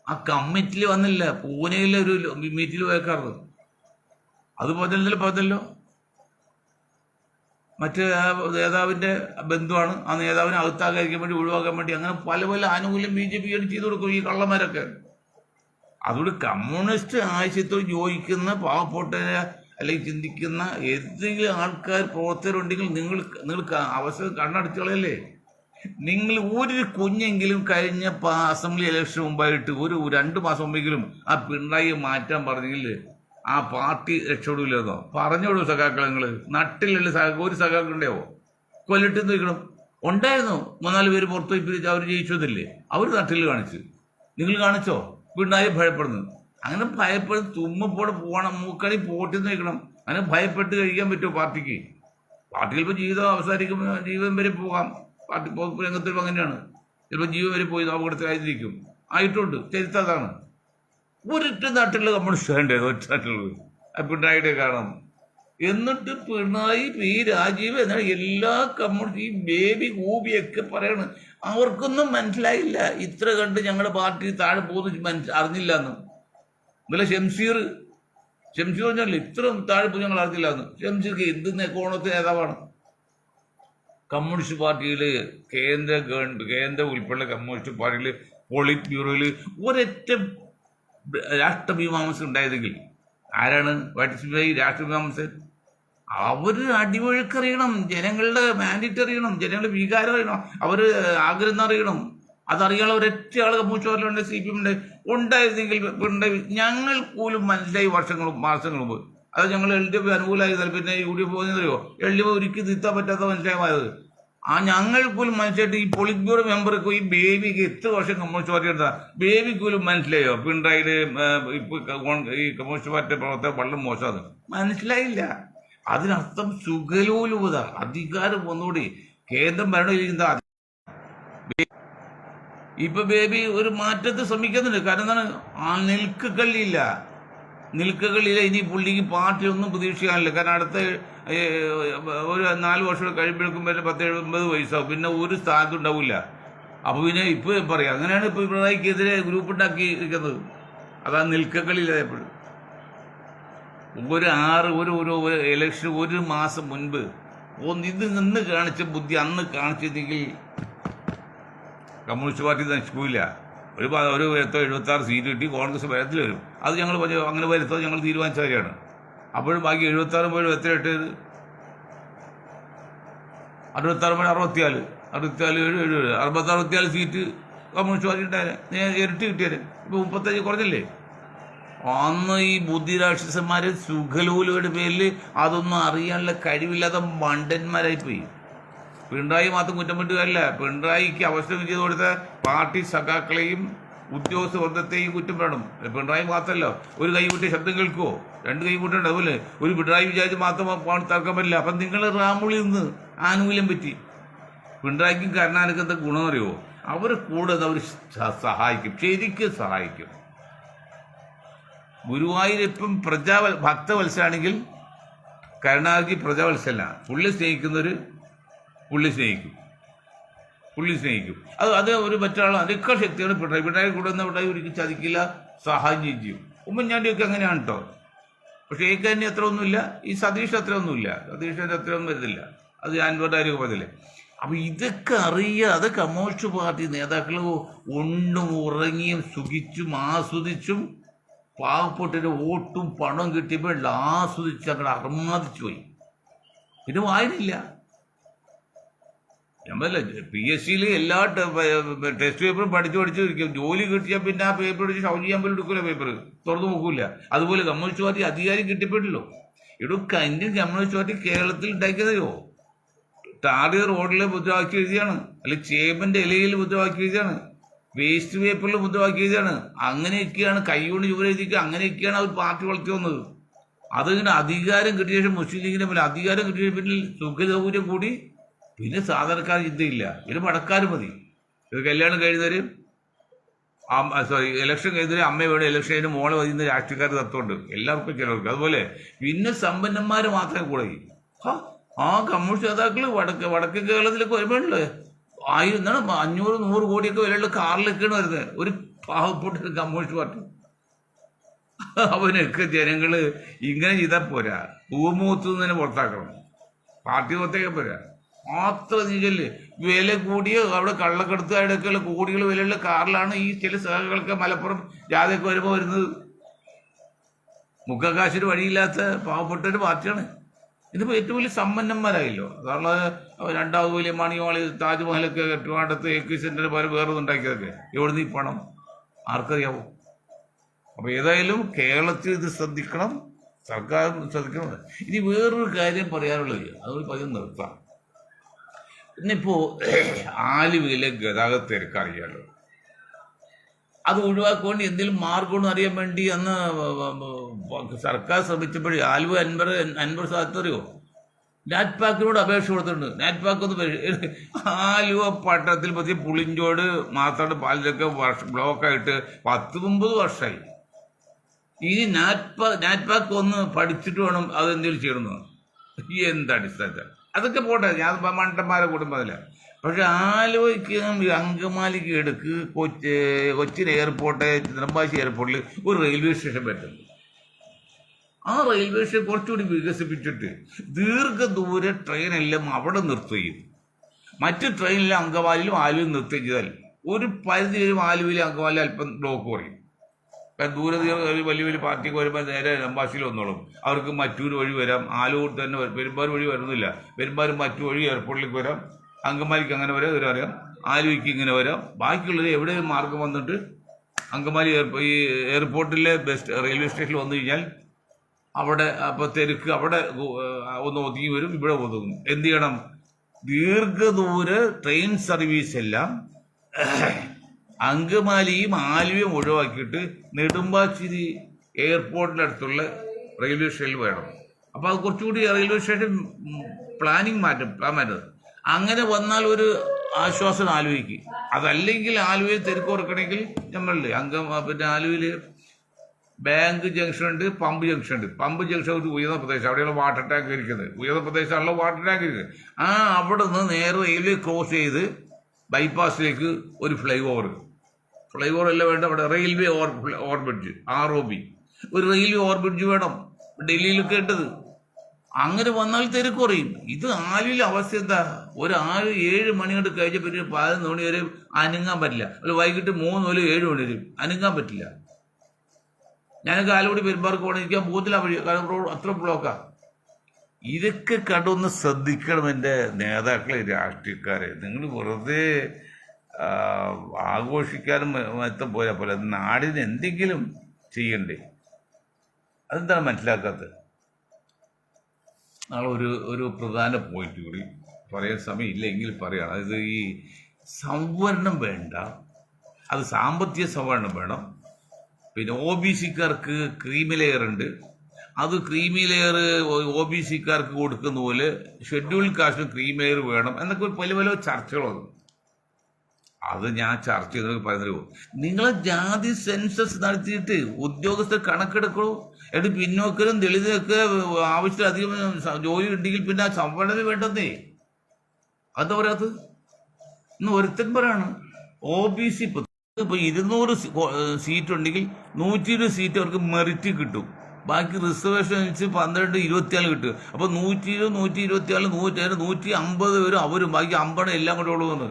ആ കമ്മിറ്റിയിൽ വന്നില്ല. പൂനെയിലെ ഒരു മീറ്റിൽ പോയേക്കാറ്. അത് പറഞ്ഞല്ലോ. മറ്റ് നേതാവിൻ്റെ ബന്ധുവാണ്. ആ നേതാവിനെ അകത്താകാതിരിക്കാൻ വേണ്ടി, ഒഴിവാക്കാൻ വേണ്ടി, അങ്ങനെ പല പല ആനുകൂല്യം BJPക്ക് ചെയ്തു കൊടുക്കും ഈ കള്ളന്മാരൊക്കെ. അതുകൊണ്ട് കമ്മ്യൂണിസ്റ്റ് ആശയത്തോട് യോജിക്കുന്ന പാവപ്പെട്ടവരെ അല്ലെങ്കിൽ ചിന്തിക്കുന്ന ഏതെങ്കിലും ആൾക്കാർ പ്രവർത്തകരുണ്ടെങ്കിൽ നിങ്ങൾക്ക് അവസരം കണ്ണടച്ചുകളയല്ലേ. നിങ്ങൾ ഒരു കുഞ്ഞെങ്കിലും കഴിഞ്ഞ അസംബ്ലി ഇലക്ഷൻ മുമ്പായിട്ട് ഒരു 2 മാസം മുമ്പെങ്കിലും ആ പിണറായി മാറ്റാൻ പറഞ്ഞെങ്കിൽ ആ പാർട്ടി രക്ഷപ്പെടില്ലെന്നോ പറഞ്ഞോളൂ. സഖാക്കൾ നിങ്ങൾ നട്ടിലുള്ള ഒരു സഖാക്കളുണ്ടാവോ? കൊല്ലിട്ട് നിൽക്കണം. ഉണ്ടായിരുന്നു 3-4 പേര് പുറത്തു പോയി അവർ ജയിച്ചതില്ലേ? അവർ നട്ടിൽ കാണിച്ചു. നിങ്ങൾ കാണിച്ചോ? പിണറായി ഭയപ്പെടുന്നു. അങ്ങനെ ഭയപ്പെടുന്ന തുമ്മപ്പോടെ പോകണം, മൂക്കണി പോട്ടി നിൽക്കണം. അങ്ങനെ ഭയപ്പെട്ട് കഴിക്കാൻ പറ്റുമോ പാർട്ടിക്ക്? പാർട്ടിയിൽ ഇപ്പോൾ ജീവിതം അവസാനിക്കുമ്പോൾ ജീവൻ വരെ പോകാം. പാർട്ടി രംഗത്തിൽ അങ്ങനെയാണ്. ചിലപ്പോൾ ജീവൻ വരെ പോയി അപകടത്തിലായിരിക്കും. ആയിട്ടുണ്ട്. ചരിത്രം അതാണ്. ഒരൊറ്റ നാട്ടിലുള്ള കമ്മ്യൂണിസ്റ്റ് വേണ്ടത്, ഒറ്റ നാട്ടിലുള്ളത് പിണറായിയുടെ കാണാം. എന്നിട്ട് പിണറായി, രാജീവ് എന്നാൽ എല്ലാ കമ്മ്യൂണിസ്റ്റ് ഈ ബേബി ഗൂബിയൊക്കെ പറയണം. അവർക്കൊന്നും മനസ്സിലായില്ല. ഇത്ര കണ്ട് ഞങ്ങളുടെ പാർട്ടി താഴെ പോകുന്നു അറിഞ്ഞില്ല എന്ന്. ഇന്നലെ ഷംസീർ പറഞ്ഞല്ലേ ഇത്ര താഴെ പോയി ഞങ്ങൾ അറിഞ്ഞില്ല എന്ന്. ഷംസീർക്ക് എന്ത് കോണത്തെ നേതാവാണ്? കമ്മ്യൂണിസ്റ്റ് പാർട്ടിയിൽ കേന്ദ്ര ഉൾപ്പെടെ കമ്മ്യൂണിസ്റ്റ് പാർട്ടിയിൽ പോളിറ്റ് ബ്യൂറോയിൽ ഒരൊറ്റ രാഷ്ട്രമീമാംസ ഉണ്ടായതെങ്കിൽ ആരാണ്? വാട്ട്സ്ബൈ രാഷ്ട്രമീമാംസൻ. അവർ അടിവഴുക്കറിയണം, ജനങ്ങളുടെ മാൻഡേറ്റ് അറിയണം, ജനങ്ങളുടെ വികാരം അറിയണം, അവർ ആഗ്രഹം അറിയണം. അതറിയാനുള്ള ഒരൊറ്റ ആൾ കമ്മ്യൂണിസ്റ്റ് പാർട്ടിയിലുണ്ട്, CPM ഉണ്ടായിരുന്നെങ്കിൽ ഞങ്ങൾ പോലും മനസ്സിലായി മാസങ്ങൾ മുമ്പ്. അത് ഞങ്ങൾ LDF അനുകൂലമായിരുന്നാൽ പിന്നെ UDF പോകുന്നതറിയോ? LDF ഒരിക്കലും തിരുത്താൻ പറ്റാത്ത മനസ്സിലായത്. ഞങ്ങൾ പോലും മനസ്സിലായിട്ട് ഈ പോളിറ്റ് ബ്യൂറോ മെമ്പർക്ക് ഈ ബേബിക്ക് എത്ര വർഷം കമ്മ്യൂണിസ്റ്റ് പാർട്ടി എടുത്താൽ ബേബിക്ക് പോലും മനസ്സിലായോ പിണറായിയുടെ ഇപ്പോൾ ഈ കമ്മ്യൂണിസ്റ്റ് പാർട്ടി പ്രവർത്തകർ വളരെ മോശമാണ്? മനസ്സിലായില്ല. അതിനർത്ഥം സുഖലോലുപത, അധികാരം ഒന്നുകൂടി കേന്ദ്രം ഭരണമിരിക്കുന്ന. ഇപ്പൊ ബേബി ഒരു മാറ്റത്തെ ശ്രമിക്കുന്നുണ്ട്. കാരണം എന്താണ്? നിൽക്കുകളില്ല. ഇനി പുള്ളിക്ക് പാർട്ടി ഒന്നും പ്രതീക്ഷിക്കാനില്ല. കാരണം അടുത്ത ഒരു 4 വർഷം കഴിയുമ്പോഴേക്കും വരെ 10-70 വയസ്സാവും. പിന്നെ ഒരു സ്ഥാനത്തും ഉണ്ടാവില്ല. അപ്പോൾ പിന്നെ ഇപ്പോൾ പറയാം. അങ്ങനെയാണ് ഇപ്പോൾ പിണറായിക്കെതിരെ ഗ്രൂപ്പ് ഉണ്ടാക്കിയിരിക്കുന്നത്. അതാണ് നിൽക്കുകളില്ല. എപ്പോഴും ഒരു ഇലക്ഷൻ 1 മാസം മുൻപ് ഇത് നിന്ന് കാണിച്ച ബുദ്ധി അന്ന് കാണിച്ചിരുന്നെങ്കിൽ കമ്മ്യൂണിസ്റ്റ് പാർട്ടി നശിക്കില്ല. ഒരു 76 സീറ്റ് കിട്ടി കോൺഗ്രസ് ഭരണത്തിൽ വരും. അത് ഞങ്ങൾ അങ്ങനെ വരുത്താൻ ഞങ്ങൾ തീരുമാനിച്ച കാര്യമാണ്. അപ്പോഴും ബാക്കി 76 പോലും എത്ര ഇട്ടത്? 66 64 സീറ്റ് കമ്മ്യൂണിസ്റ്റ് പാർട്ടി ഉണ്ടായാലേ ഇരട്ടി കിട്ടിയാലേ. ഇപ്പോൾ 35 കുറഞ്ഞല്ലേ? അന്ന് ഈ ബുദ്ധിരാക്ഷസന്മാര് സുഖലോലുകളുടെ പേരിൽ അതൊന്നും അറിയാനുള്ള കഴിവില്ലാത്ത മണ്ടന്മാരായിപ്പോയി. പിണറായി മാത്രം കുറ്റം പറ്റുകയല്ല, പിണറായിക്ക് അവസരം ചെയ്ത് കൊടുത്ത പാർട്ടി സഖാക്കളെയും ഉദ്യോഗസ്ഥ വർഗത്തെയും കുറ്റം വേണം. പിണറായി മാത്രമല്ല, ഒരു കൈ കൂട്ടിയ ശബ്ദം കേൾക്കുമോ? 2 കൈ കൂട്ടുണ്ട്. അതുപോലെ ഒരു പിണറായി വിചാരിച്ച് മാത്രം തർക്കം പറ്റില്ല. അപ്പം നിങ്ങൾ റാമുള്ളിൽ നിന്ന് ആനുകൂല്യം പറ്റി. പിണറായിക്കും കരുണാനിക്കും എന്താ ഗുണമെന്നറിയുമോ? അവർ കൂടുതൽ അവർ സഹായിക്കും, ശരിക്കും സഹായിക്കും. ഗുരുവായൂരിപ്പം ഭക്തവത്സരാണെങ്കിൽ കരുണാനിധി പ്രജാവത്സല. പുള്ളി സ്നേഹിക്കുന്നവർ പുള്ളി സ്നേഹിക്കും. അത് ഒരു മറ്റാളോ അതിനേക്കാൾ ശക്തിയാണ് പിണറായി കൂടെ നിന്ന് പിണറായി ഒരിക്കലും ചതിക്കില്ല, സഹായം ചെയ്യും. ഉമ്മൻചാണ്ടിയൊക്കെ അങ്ങനെയാണ് കേട്ടോ. പക്ഷേ ഏക്കാനി അത്ര ഒന്നുമില്ല, ഈ സതീഷ് അത്ര ഒന്നുമില്ല. സതീഷിൻ്റെ അത്രയൊന്നും വരുന്നില്ല. അത് അൻവറിൻ്റെ പറഞ്ഞില്ലേ. അപ്പം ഇതൊക്കെ അറിയാതെ കമ്മ്യൂണിസ്റ്റ് പാർട്ടി നേതാക്കൾ ഉണ്ണും ഉറങ്ങിയും സുഖിച്ചും ആസ്വദിച്ചും പാവപ്പെട്ടൊരു വോട്ടും പണവും കിട്ടിയപ്പോൾ ആസ്വദിച്ച് അങ്ങോട്ട് അർമാദിച്ചു പോയി. പിന്നെ വായനയില്ല. ഞാൻ പറയില്ല, PSCയിൽ എല്ലാ ടെസ്റ്റ് പേപ്പറും പഠിച്ചിരിക്കും. ജോലി കിട്ടിയാൽ പിന്നെ ആ പേപ്പർ എടുത്ത് ഷൗട്ട് ചെയ്യാൻ പോലും എടുക്കില്ല, പേപ്പർ തുറന്നു നോക്കൂല. അതുപോലെ കമ്മ്യൂണിസ്റ്റ് പാർട്ടി അധികാരം കിട്ടിയപ്പോഴല്ലോ. ഇന്ത്യൻ കമ്മ്യൂണിസ്റ്റ് പാർട്ടി കേരളത്തിൽ ഉണ്ടാക്കിയതോ ടാറിയ റോഡിൽ മുദ്രാവാക്യം എഴുതിയാണ്, അല്ലെങ്കിൽ ചേമ്പൻ്റെ ഇലയിൽ മുദ്രാവാക്യം എഴുതിയാണ്, വേസ്റ്റ് പേപ്പറിൽ മുദ്രാവാക്യം എഴുതിയാണ്. അങ്ങനെയൊക്കെയാണ് കൈകൊണ്ട് ചുവർ എഴുതിക്കുക. അങ്ങനെയൊക്കെയാണ് അവർ പാർട്ടി വളർത്തി വന്നത്. അതിങ്ങനെ അധികാരം കിട്ടിയ ശേഷം മുസ്ലിം ലീഗിൻ്റെ പോലെ അധികാരം കിട്ടിയ പിന്നിൽ സുഖസൗകര്യം കൂടി. പിന്നെ സാധാരണക്കാർ ചിന്തയില്ല, പിന്നെ പടക്കാർ മതി. ഇത് കല്യാണം കഴിയുന്നവർ ഇലക്ഷൻ കഴിയുന്നവർ അമ്മ വേണം, ഇലക്ഷൻ കഴിഞ്ഞ് മോളെ വധിക്കുന്ന രാഷ്ട്രീയക്കാർ തത്വമുണ്ട് എല്ലാവർക്കും, ചിലർക്ക്. അതുപോലെ പിന്നെ സമ്പന്നന്മാർ മാത്രമേ കൂടെ. ആ കമ്മ്യൂണിസ്റ്റ് നേതാക്കൾ വടക്ക് കേരളത്തിലേക്ക് വരുമ്പോഴല്ലേ 500-100 കോടിയൊക്കെ വിലയുള്ള കാറിലൊക്കെയാണ് വരുന്നത്. ഒരു പാവപ്പെട്ട കമ്മ്യൂണിസ്റ്റ് പാർട്ടി. അവനൊക്കെ ജനങ്ങൾ ഇങ്ങനെ ചെയ്താൽ പോരാ, ഭൂമുഖത്ത് നിന്ന് തന്നെ പുറത്താക്കണം, പാർട്ടി പുറത്തേക്ക് പോരാ. മാത്രം നീച്ചല്ലേ വില കൂടിയ അവിടെ കള്ളക്കടത്ത് അവിടെയൊക്കെയുള്ള കോടികൾ വിലയുള്ള കാറിലാണ് ഈ ചില സഹകളൊക്കെ മലപ്പുറം ജാഥയൊക്കെ വരുമ്പോൾ വരുന്നത്. മുഖകാശിന് വഴിയില്ലാത്ത പാവപ്പെട്ട ഒരു പാർട്ടിയാണ്. ഇതിപ്പോൾ ഏറ്റവും വലിയ സമ്പന്നന്മാരായല്ലോ. അതാണ് രണ്ടാമത് വലിയ മണിയോളി താജ്മഹലൊക്കെ ട്രിവാൻഡ്രത്ത് AK സെന്ററിന് പകരം വേറെ ഉണ്ടാക്കിയതൊക്കെ. എവിടുന്ന് ഈ പണം ആർക്കറിയാവോ? അപ്പോൾ ഏതായാലും കേരളത്തിൽ ഇത് ശ്രദ്ധിക്കണം, സർക്കാർ ശ്രദ്ധിക്കണം. ഇനി വേറൊരു കാര്യം പറയാനുള്ളത്, അതൊരു പതിവ് നിർത്താം. ഇന്നിപ്പോൾ ആലുവയിലെ ഗതാഗത തിരക്ക് അറിയാലോ. അത് ഒഴിവാക്കുകൊണ്ട് എന്തെങ്കിലും മാർഗമെന്ന് അറിയാൻ വേണ്ടി അന്ന് സർക്കാർ ശ്രമിച്ചപ്പോഴേ ആലുവ അൻവർ സാധനത്തറിയോ നാറ്റ്പാക്കിനോട് അപേക്ഷ കൊടുത്തിട്ടുണ്ട്. നാറ്റ്പാക്ക് ഒന്ന് ആലുവ പട്ടണത്തിൽ പറ്റിയ പുളിഞ്ചോട് മാത്താട് പാലിലൊക്കെ ബ്ലോക്കായിട്ട് 10-9 വർഷമായി. ഇനി നാറ്റ്പാക്ക് ഒന്ന് പഠിച്ചിട്ട് വേണം അതെന്തെങ്കിലും ചെയ്യണമെന്ന്. എന്താ അടിസ്ഥാനത്തിൽ അതൊക്കെ പോട്ടെ, ഞാൻ മണ്ടന്മാരെ കുടുംബത്തില്ല. പക്ഷെ ആലുവയ്ക്ക് അങ്കമാലിക്ക് എടുക്ക് കൊച്ചിൻ എയർപോർട്ട് നെടുമ്പാശ്ശേരി എയർപോർട്ടിൽ ഒരു റെയിൽവേ സ്റ്റേഷൻ പറ്റുന്നു. ആ റെയിൽവേ സ്റ്റേഷൻ കുറച്ചുകൂടി വികസിപ്പിച്ചിട്ട് ദീർഘദൂര ട്രെയിനെല്ലാം അവിടെ നിർത്തുകയും മറ്റ് ട്രെയിനെല്ലാം അങ്കമാലിയിലും ആലുവയും നിർത്തുകയും ചെയ്താൽ ഒരു പരിധി വരും ആലുവയിലും അങ്കമാലിലും അല്പം ബ്ലോക്ക് കുറയും. കാരണം വലിയ വലിയ പാർട്ടിക്ക് വരുമ്പോൾ നേരെ നെടുമ്പാശ്ശേരിയിൽ വന്നോളും. അവർക്ക് മറ്റൂർ വഴി വരാം, ആലുവ തന്നെ പെരുമ്പാവൂർ വഴി വരുന്നില്ല, പെരുമ്പാവൂർ മറ്റു വഴി എയർപോർട്ടിലേക്ക് വരാം, അങ്കമാലിക്ക് അങ്ങനെ വരാം, ഇവരറിയാം ആലുവയ്ക്ക് ഇങ്ങനെ വരാം. ബാക്കിയുള്ളത് എവിടെ മാർഗം വന്നിട്ട് അങ്കമാലി ഈ എയർപോർട്ടിലെ റെയിൽവേ സ്റ്റേഷനിൽ വന്നു കഴിഞ്ഞാൽ അവിടെ അപ്പോൾ തിരക്ക് അവിടെ ഒന്ന് ഒതുങ്ങി വരും, ഇവിടെ ഒതുങ്ങും. എന്ത് ചെയ്യണം? ദീർഘദൂര ട്രെയിൻ സർവീസ് എല്ലാം അങ്കമാലിയും ആലുവയും ഒഴിവാക്കിയിട്ട് നെടുമ്പാശ്ശേരി എയർപോർട്ടിനടുത്തുള്ള റെയിൽവേ സ്റ്റേഷനിൽ വേണം. അപ്പോൾ അത് കുറച്ചുകൂടി റെയിൽവേ സ്റ്റേഷൻ പ്ലാൻ മാറ്റത്. അങ്ങനെ വന്നാൽ ഒരു ആശ്വാസം ആലുവയ്ക്ക്. അതല്ലെങ്കിൽ ആലുവയിൽ തിരക്ക് കുറക്കണമെങ്കിൽ നമ്മളുടെ പിന്നെ ആലുവയിൽ ബാങ്ക് ജംഗ്ഷൻ ഉണ്ട്, പമ്പ് ജംഗ്ഷൻ ഉണ്ട്. പമ്പ് ജംഗ്ഷൻ ഒരു ഉയർന്ന പ്രദേശം, അവിടെയുള്ള വാട്ടർ ടാങ്ക് ഇരിക്കുന്നത്, ഉയർന്ന പ്രദേശമാണല്ലോ വാട്ടർ ടാങ്ക് ഇരിക്കുന്നത്. അവിടെ നിന്ന് നേരെ റെയിൽവേ ക്രോസ് ചെയ്ത് ബൈപ്പാസിലേക്ക് ഒരു ഫ്ലൈ ഓവർ എല്ലാം വേണ്ട. അവിടെ റെയിൽവേ ഓവർബ്രിഡ്ജ് ROB, ഒരു റെയിൽവേ ഓവർബ്രിഡ്ജ് വേണം, ഡൽഹിയിൽ കേട്ടത്. അങ്ങനെ വന്നാൽ തിരക്ക് കുറയും. ഇത് ആലുവയിലെ അവസ്ഥ എന്താ? ഒരു 6-7 മണി കൊണ്ട് കഴിച്ച പിന്നെ 11 മണി വരെ അനങ്ങാൻ പറ്റില്ല. അല്ല വൈകിട്ട് 3 മുതൽ 7 മണി വരെ അനങ്ങാൻ പറ്റില്ല. ഞാനൊക്കെ ആലുകൂടി പെരുമ്പാർക്ക് പോകണം, ഇരിക്കാൻ പോകത്തില്ല വഴി, കാരണം റോഡ് അത്ര ബ്ലോക്കാണ്. ഇതൊക്കെ കണ്ടൊന്ന് ശ്രദ്ധിക്കണം എൻ്റെ നേതാക്കളെ, രാഷ്ട്രീയക്കാരെ. നിങ്ങൾ വെറുതെ ആഘോഷിക്കാനും മൊത്തം പോയാൽ പോലെ നാടിന് എന്തെങ്കിലും ചെയ്യണ്ടേ? അതെന്താണ് മനസ്സിലാക്കാത്തത്? നാളെ ഒരു പ്രധാന പോയിന്റ് കൂടി പറയാൻ സമയമില്ല എങ്കിൽ പറയുകയാണ്. അതായത് ഈ സംവരണം വേണ്ട, അത് സാമ്പത്തിക സംവരണം വേണം. പിന്നെ OBC-ക്കാർക്ക് ക്രീമി ലെയർ ഉണ്ട്, അത് ക്രീമി ലെയർ OBC-ക്കാർക്ക് കൊടുക്കുന്ന പോലെ ഷെഡ്യൂൾ കാസ്റ്റിന് ക്രീമി ലെയർ വേണം എന്നൊക്കെ പല പല ചർച്ചകൾ വന്നു. അത് ഞാൻ ചർച്ച ചെയ്തവർക്ക് പറയുന്നത്, നിങ്ങൾ ജാതി സെൻസസ് നടത്തിയിട്ട് ഉദ്യോഗസ്ഥർ കണക്കെടുക്കണു, എന്നിട്ട് പിന്നോക്കരും ദളിതൊക്കെ ആവശ്യത്തിലധികം ജോലി ഉണ്ടെങ്കിൽ പിന്നെ ആ സംവരണമേ വേണ്ടെന്നേ. അതെന്താ പറയാത്തത്? ഇന്ന് ഒരുത്തൻ പറയാണ് OBC ഇപ്പോൾ 200 സീറ്റ് ഉണ്ടെങ്കിൽ 120 സീറ്റ് അവർക്ക് മെറിറ്റ് കിട്ടും, ബാക്കി റിസർവേഷൻ വെച്ച് 12-24 കിട്ടും. അപ്പോൾ 120, 124, 150 വരും അവരും, ബാക്കി 50 എല്ലാം കൂടെ ഉള്ളതെന്ന്.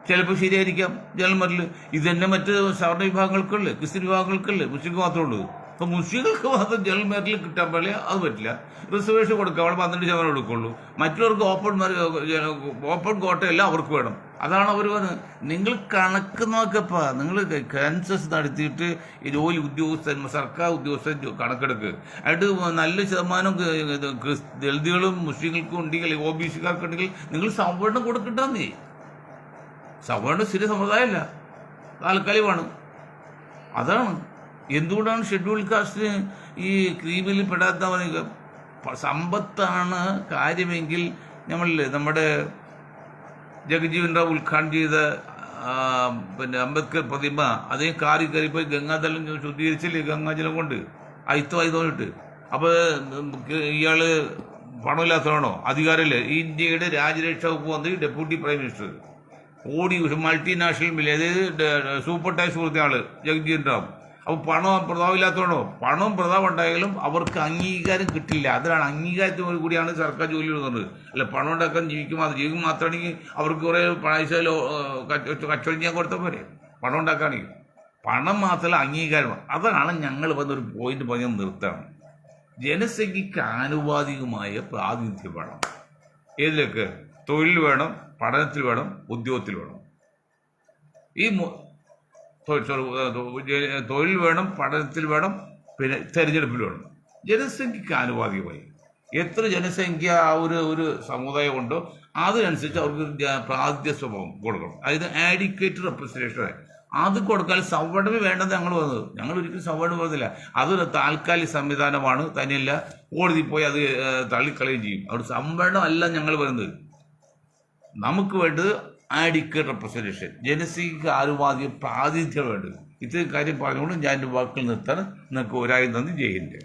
ചിലപ്പോൾ ശരിയായിരിക്കാം ജനറൽ. ഇത് തന്നെ മറ്റ് സവർണ വിഭാഗങ്ങൾക്കുള്ളു, ക്രിസ്ത്യൻ വിഭാഗങ്ങൾക്കുള്ളു, മുസ്ലിംക്ക് മാത്രമേ ഉള്ളൂ. അപ്പോൾ മുസ്ലിങ്ങൾക്ക് മാത്രം ജനറൽ മെറിറ്റിൽ കിട്ടാൻ പാടില്ല, അത് പറ്റില്ല. റിസർവേഷൻ കൊടുക്കുക, അവിടെ 12% കൊടുക്കുള്ളൂ. മറ്റുള്ളവർക്ക് ഓപ്പൺ കോട്ടയെല്ലാം അവർക്ക് വേണം. അതാണ് അവർ പറഞ്ഞത്. നിങ്ങൾ കണക്ക് നോക്കപ്പാ, നിങ്ങൾ സെൻസസ് നടത്തിയിട്ട് ഈ ജോലി ഉദ്യോഗസ്ഥൻ, സർക്കാർ ഉദ്യോഗസ്ഥൻ കണക്കെടുക്ക്. എന്നിട്ട് നല്ല ശതമാനം ദളിതുകളും മുസ്ലിങ്ങൾക്കും ഉണ്ടെങ്കിൽ, OBC-ക്കാർക്ക് ഉണ്ടെങ്കിൽ നിങ്ങൾ സംവരണം കൊടുക്കണ്ടെന്നേ. സംവരണം സ്ഥിര സമ്പ്രദായമല്ല, താൽക്കാലികമാണ്. അതാണ് എന്തുകൊണ്ടാണ് ഷെഡ്യൂൾ കാസ്റ്റിന് ഈ ക്രീമിൽ പെടാത്ത സമ്പത്താണ് കാര്യമെങ്കിൽ നമ്മുടെ ജഗജീവൻ റാം ഉദ്ഘാടനം ചെയ്ത പിന്നെ അംബേദ്കർ പ്രതിമ അതേ കാറി കയറിപ്പോയി ഗംഗാജലം ശുദ്ധീകരിച്ചില്ലേ, ഗംഗാജലം കൊണ്ട് അയിത്തമായി തോന്നിട്ട്. അപ്പോൾ ഇയാൾ പണമില്ലാത്തതാണോ? അധികാരമല്ലേ? ഇന്ത്യയുടെ രാജ്യരക്ഷാ വകുപ്പ് മന്ത്രി, deputy prime minister, multinational mill, അതായത് സൂപ്പർ ടാക്സ് കൊടുത്ത ആള് ജഗജീവൻ റാം. അപ്പോൾ പണം പ്രതാപമില്ലാത്തതാണോ? പണവും പ്രതാപം ഉണ്ടായാലും അവർക്ക് അംഗീകാരം കിട്ടില്ല. അതിനാണ് അംഗീകാരത്തിന് കൂടിയാണ് സർക്കാർ ജോലി കൊടുക്കുന്നത്. അല്ല പണം ഉണ്ടാക്കാൻ ജീവിക്കും മാത്രമാണെങ്കിൽ അവർക്ക് കുറേ പൈസയിലോ കച്ചവടം ചെയ്യാൻ കൊടുത്താൽ പോരെ. പണം ഉണ്ടാക്കുകയാണെങ്കിൽ പണം മാത്രമല്ല, അംഗീകാരം. അതാണ് ഞങ്ങൾ വന്നൊരു പോയിന്റ് പറഞ്ഞ് നിർത്താണ്. ജനസംഖ്യക്ക് ആനുപാതികമായ പ്രാതിനിധ്യം വേണം. ഏതിലൊക്കെ? തൊഴിൽ വേണം, പഠനത്തിൽ വേണം, ഉദ്യോഗത്തിൽ വേണം. ഈ തൊഴിൽ വേണം, പഠനത്തിൽ വേണം, പിന്നെ തെരഞ്ഞെടുപ്പിൽ വേണം. ജനസംഖ്യക്ക് ആനുപാതികമായി എത്ര ജനസംഖ്യ ഒരു സമുദായം ഉണ്ടോ അതിനനുസരിച്ച് അവർക്ക് പ്രാതിനിധ്യ സ്വഭാവം കൊടുക്കണം. അതായത് ആഡിക്വേറ്റ് റെപ്രസെന്റേഷൻ അത് കൊടുക്കാൻ സംവരണമേ വേണ്ടത് ഞങ്ങൾ വന്നത്. ഞങ്ങൾ ഒരിക്കലും സംവരണം വരുന്നില്ല. അതൊരു താൽക്കാലിക സംവിധാനമാണ്, തന്നെയല്ല കോടതി പോയി അത് തള്ളിക്കളയുകയും ചെയ്യും. അവിടെ സംവരണം അല്ല ഞങ്ങൾ വരുന്നത്. നമുക്ക് വേണ്ടത് ആഡിക്വേറ്റ് റെപ്രസെന്റേഷൻ, ജനസംഖ്യക്ക് ആനുപാതിക പ്രാതിനിധ്യം വേണ്ടത്. ഇത്രയും കാര്യം പറഞ്ഞുകൊണ്ട് ഞാൻ എൻ്റെ വാക്കുകൾ നിർത്താൻ നിങ്ങൾക്ക് ഒരായിരം നന്ദി. ജയ് ഹിന്ദ്.